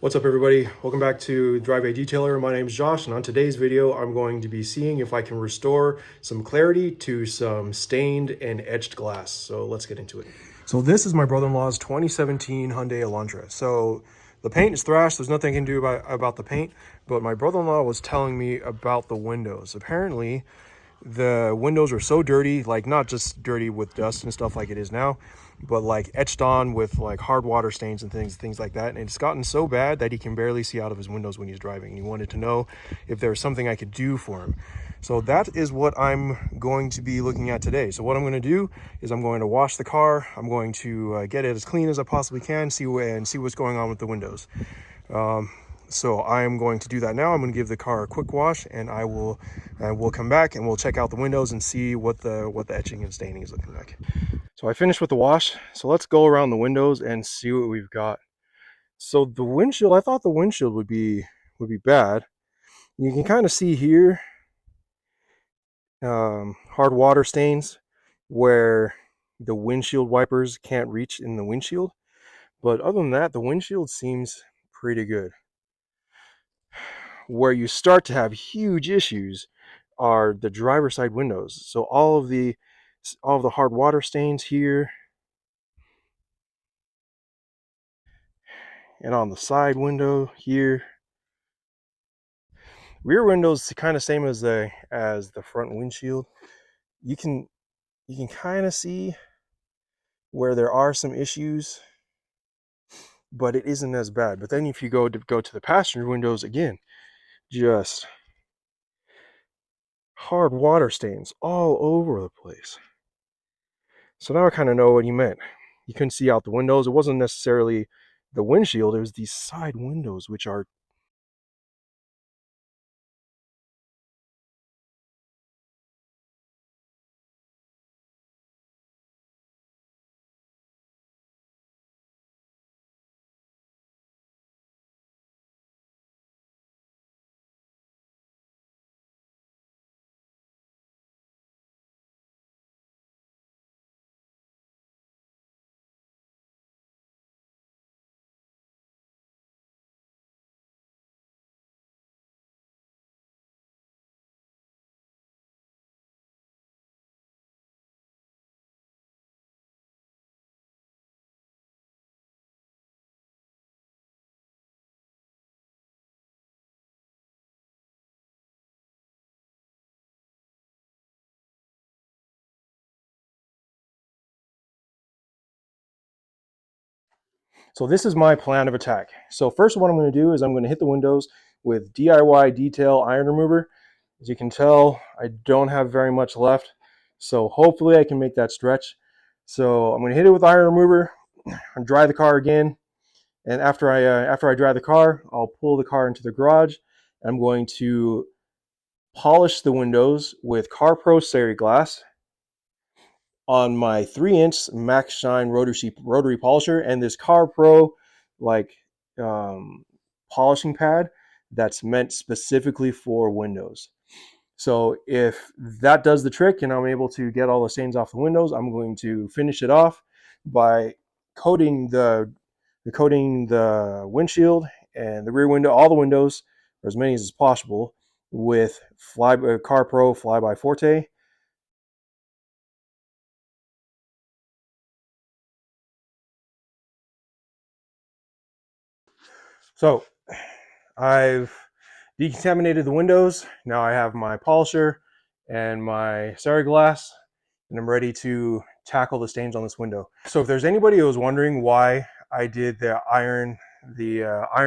What's up everybody? Welcome back to Driveway Detailer. My name is Josh, and on today's video I'm going to be seeing if I can restore some clarity to some stained and etched glass. So let's get into it. So this is my brother-in-law's 2017 Hyundai Elantra. So the paint is thrashed, there's nothing I can do about the paint, but my brother-in-law was telling me about the windows. Apparently the windows are so dirty, like not just dirty with dust and stuff like it is now, but like etched on with like hard water stains and things like that. And it's gotten so bad that he can barely see out of his windows when he's driving. And he wanted to know if there was something I could do for him. So that is what I'm going to be looking at today. So what I'm going to do is I'm going to wash the car. I'm going to get it as clean as I possibly can, see what's going on with the windows. So I am going to do that now. I'm going to give the car a quick wash, and we'll come back and we'll check out the windows and see what the etching and staining is looking like. So I finished with the wash. So let's go around the windows and see what we've got. So the windshield, I thought the windshield would be bad. You can kind of see here hard water stains where the windshield wipers can't reach in the windshield. But other than that, the windshield seems pretty good. Where you start to have huge issues are the driver's side windows. So all of the hard water stains here and on the side window here. Rear windows kind of same as the front windshield. You can kind of see where there are some issues, but it isn't as bad. But then if you go to the passenger windows, again, just hard water stains all over the place. So now I kind of know what he meant. You couldn't see out the windows. It wasn't necessarily the windshield, it was these side windows, which are so this is my plan of attack. So first what I'm going to do is I'm going to hit the windows with DIY detail iron remover. As you can tell, I don't have very much left, so hopefully I can make that stretch. So I'm going to hit it with iron remover and dry the car again. And after I dry the car, I'll pull the car into the garage. I'm going to polish the windows with Carpro Seri glass on my 3-inch Max Shine rotary polisher, and this Carpro like um, polishing pad that's meant specifically for windows. So if that does the trick and I'm able to get all the stains off the windows, I'm going to finish it off by coating the windshield and the rear window, all the windows, or as many as possible, with Carpro Flyby Forte. So I've decontaminated the windows. Now I have my polisher and my Ceraglass, and I'm ready to tackle the stains on this window. So if there's anybody who was wondering why I did the iron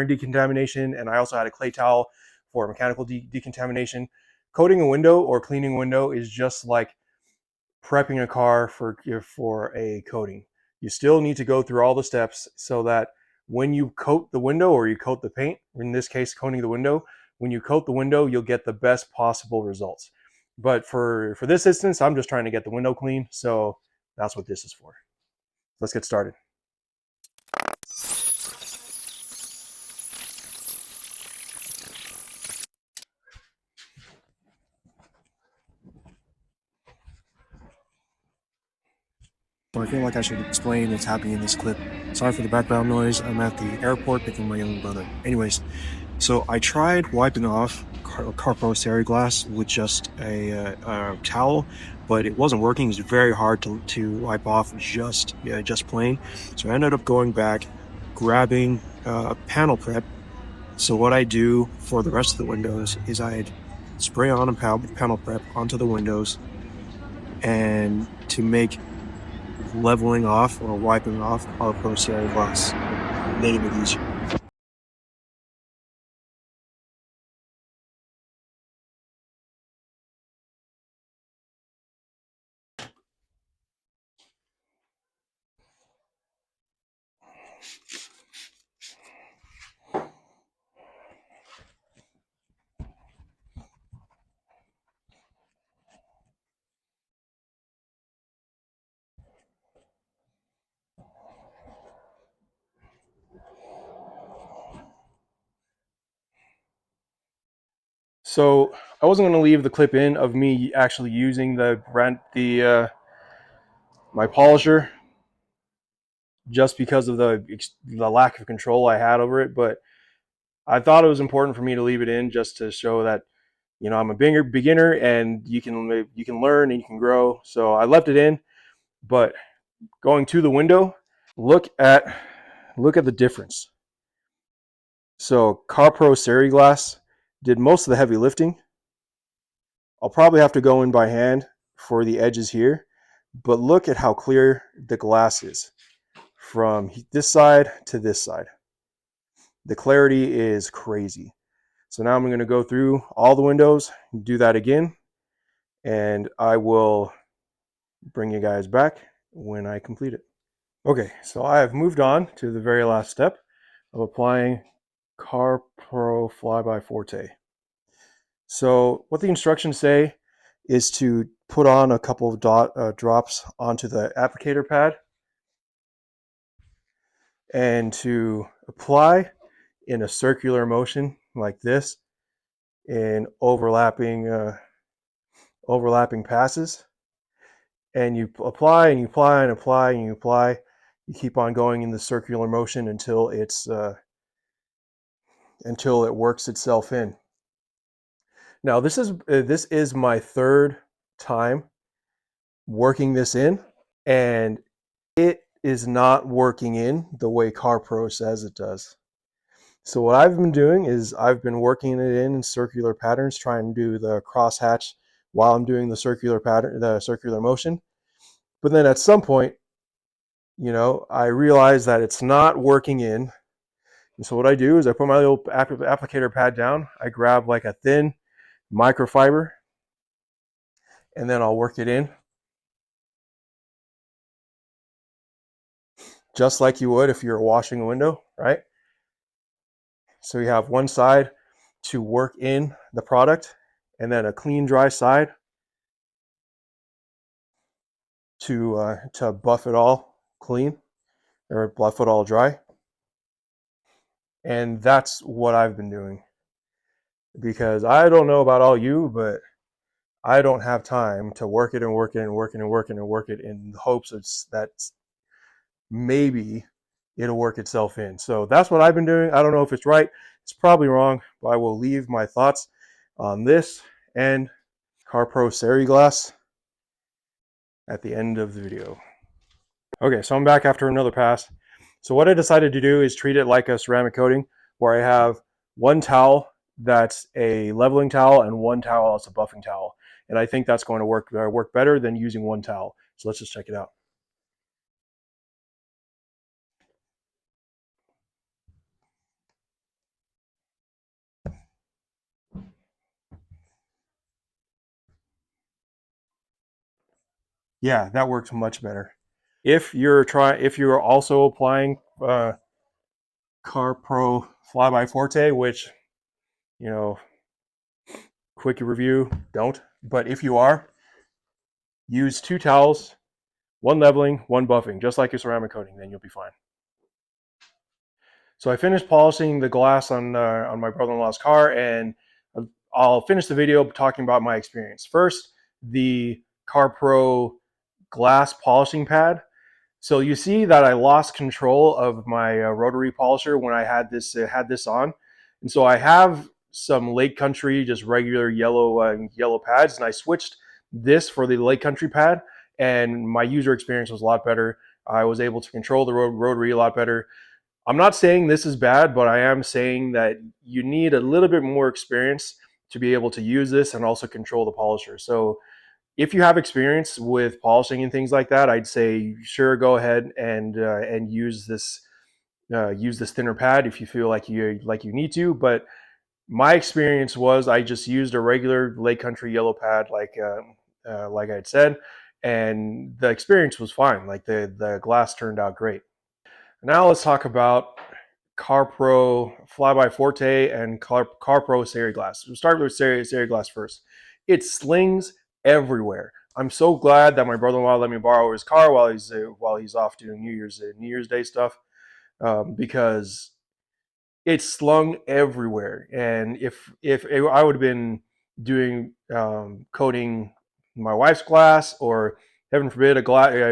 decontamination, and I also had a clay towel for mechanical decontamination, coating a window or cleaning a window is just like prepping a car for a coating. You still need to go through all the steps so that when you coat the window or you coat the paint, in this case coating the window, when you coat the window, you'll get the best possible results. But for this instance, I'm just trying to get the window clean, so that's what this is for. Let's get started. So I feel like I should explain what's happening in this clip. Sorry for the background noise. I'm at the airport picking my young brother. Anyways, so I tried wiping off Carpro Seri glass with just a towel, but it wasn't working. It was very hard to wipe off just plain. So I ended up going back, grabbing panel prep. So what I do for the rest of the windows is I spray on a panel prep onto the windows, and to make leveling off or wiping off Carpro Seri glass a little bit easier. So I wasn't going to leave the clip in of me actually using my polisher, just because of the lack of control I had over it. But I thought it was important for me to leave it in, just to show that, you know, I'm a beginner and you can learn and you can grow. So I left it in. But going to the window, look at the difference. So Carpro Seri glass did most of the heavy lifting. I'll probably have to go in by hand for the edges here, but look at how clear the glass is from this side to this side. The clarity is crazy. So now I'm going to go through all the windows, do that again, and I will bring you guys back when I complete it. Okay, so I have moved on to the very last step of applying Carpro Flyby Forte. So what the instructions say is to put on a couple of drops onto the applicator pad and to apply in a circular motion like this, in overlapping passes. And you apply and you apply and apply and you apply. You keep on going in the circular motion until it works itself in. Now this is my third time working this in, and it is not working in the way Carpro says it does. So what I've been doing is I've been working it in circular patterns, trying to do the crosshatch while I'm doing the circular pattern, the circular motion. But then at some point, you know, I realize that it's not working in. And so what I do is I put my little applicator pad down. I grab like a thin microfiber, and then I'll work it in just like you would if you're washing a window, right? So you have one side to work in the product, and then a clean, dry side to buff it all clean, or buff it all dry. And that's what I've been doing, because I don't know about all you, but I don't have time to work it and work it and work it and work it and work it in the hopes that maybe it'll work itself in. So that's what I've been doing. I don't know if it's right. It's probably wrong, but I will leave my thoughts on this and Carpro Seri glass at the end of the video. Okay, so I'm back after another pass. So what I decided to do is treat it like a ceramic coating, where I have one towel that's a leveling towel and one towel that's a buffing towel. And I think that's going to work better than using one towel. So let's just check it out. Yeah, that works much better. If you're also applying Carpro Flyby Forte, which, you know, quick review, don't. But if you are, use two towels, one leveling, one buffing, just like your ceramic coating, then you'll be fine. So I finished polishing the glass on my brother-in-law's car, and I'll finish the video talking about my experience. First, the Carpro glass polishing pad. So you see that I lost control of my rotary polisher when I had this on, and so I have some Lake Country, just regular yellow pads, and I switched this for the Lake Country pad, and my user experience was a lot better. I was able to control the rotary a lot better. I'm not saying this is bad, but I am saying that you need a little bit more experience to be able to use this and also control the polisher. So if you have experience with polishing and things like that, I'd say sure, go ahead and use this thinner pad if you feel like you need to. But my experience was I just used a regular Lake Country yellow pad, like I had said, and the experience was fine. Like the glass turned out great. Now let's talk about Carpro Flyby Forte and Carpro Seri Glass. We'll start with Seri Glass first. It slings everywhere. I'm so glad that my brother-in-law let me borrow his car while he's off doing New Year's Day stuff, because it's slung everywhere. And if I would have been doing coating my wife's glass, or heaven forbid a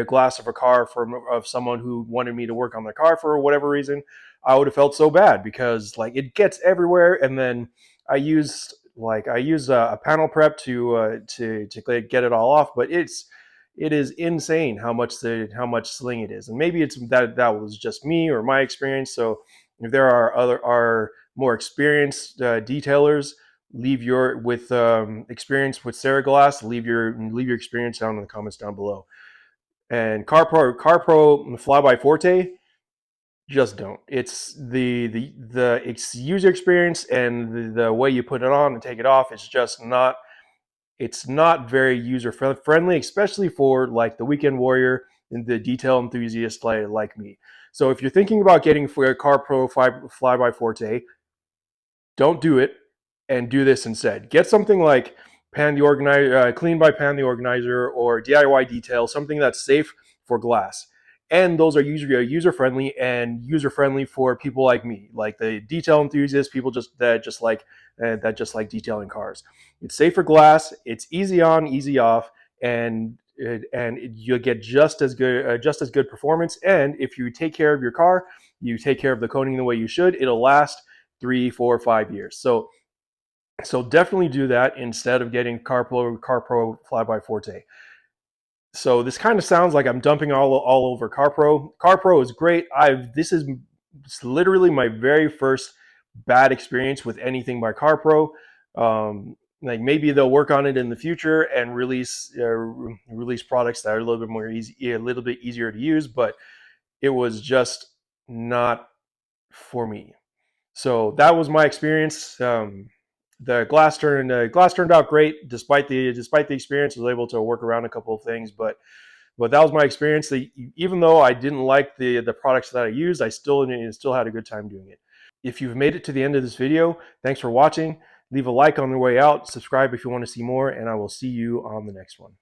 glass of a car of someone who wanted me to work on their car for whatever reason, I would have felt so bad because like it gets everywhere. And then I used a panel prep to get it all off, but it is insane how much sling it is. And maybe it's that was just me or my experience. So if there are more experienced detailers, leave your with experience with Ceraglass, leave your experience down in the comments down below. And Carpro Flyby Forte, just don't. It's the user experience and the way you put it on and take it off. It's not very user friendly, especially for like the weekend warrior and the detail enthusiast like me. So if you're thinking about getting for a Carpro Flyby Forte, don't do it and do this instead. Get something like Clean by Pan the Organizer, or DIY Detail, something that's safe for glass. And those are user friendly and user friendly for people like me, like the detail enthusiasts, people that just like detailing cars. It's safe for glass. It's easy on, easy off, and you'll get just as good performance. And if you take care of your car, you take care of the coating the way you should, it'll last 3, 4, 5 years. So definitely do that instead of getting Carpro Flyby Forte. So this kind of sounds like I'm dumping all over Carpro. Carpro is great. This is literally my very first bad experience with anything by Carpro. Like maybe they'll work on it in the future and release products that are a little bit easier to use, but it was just not for me. So that was my experience. The glass turned out great despite the experience. I was able to work around a couple of things, but that was my experience. Even though I didn't like the products that I used, I still had a good time doing it. If you've made it to the end of this video, thanks for watching. Leave a like on the way out. Subscribe if you want to see more, and I will see you on the next one.